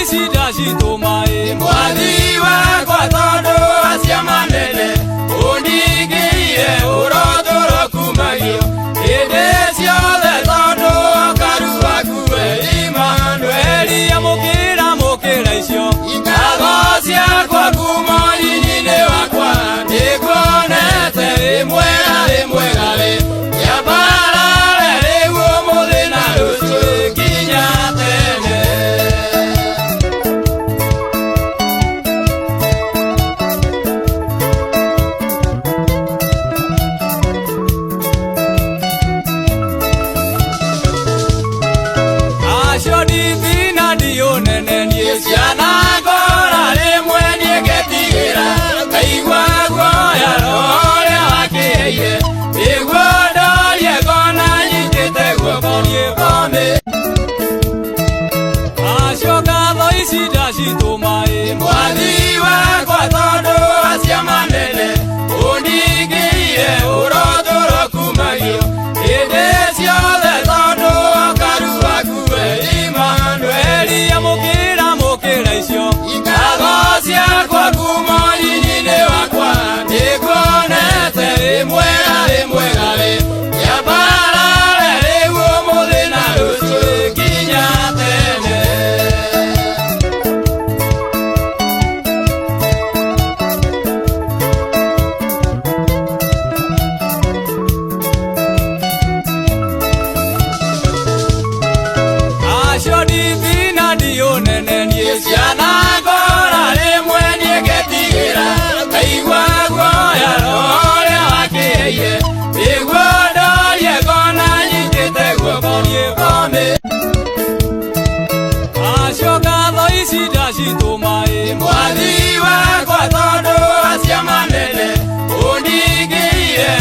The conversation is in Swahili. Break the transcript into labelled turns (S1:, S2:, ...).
S1: ici d'agito mai
S2: Mwadi wakwa tondu acia manene undigiire urotoro kumagio indi ciothe tondu okaru waku we Imanueli
S1: amukira icio
S2: ngatho ciakwa kuma nyinyi-inĩ wakwa ndikuonete rĩmwega rĩmwega rĩambarare rĩu ũmũthĩ na rũciũ nginya tene.
S1: acio ndithi na ndionene niĩ
S2: Ciana ngora rĩmwe niĩ ngetigĩra ngaigua guoya ũrĩa wakĩheire nĩguo ndorie ngona nyitĩte guoko ngĩkomĩ
S1: acio ngatho ici ndacitũ mai
S2: Mwathi wakwa tondu acia manene undingĩire ũrotũro kumagio hĩndĩ ciothe tondu okaru waku we Imanueli
S1: amukira icio
S2: ngatho ciakwa kuma nyinyi-inĩ wakwa ndikuonete rĩmwega rĩmwega rĩambarare rĩu ũmũthĩ na rũciũ nginya tene.
S1: acio ndithi na ndionene niĩ
S2: Ciana ngora rĩmwe niĩ ngetigĩra ngaigua guoya ũrĩa wakĩheire nĩguo ndorie ngona nyitĩte guoko ngĩkomĩ
S1: acio ngatho ici ndacitũ mai
S2: Mwathi wakwa tondu acia manene undingĩire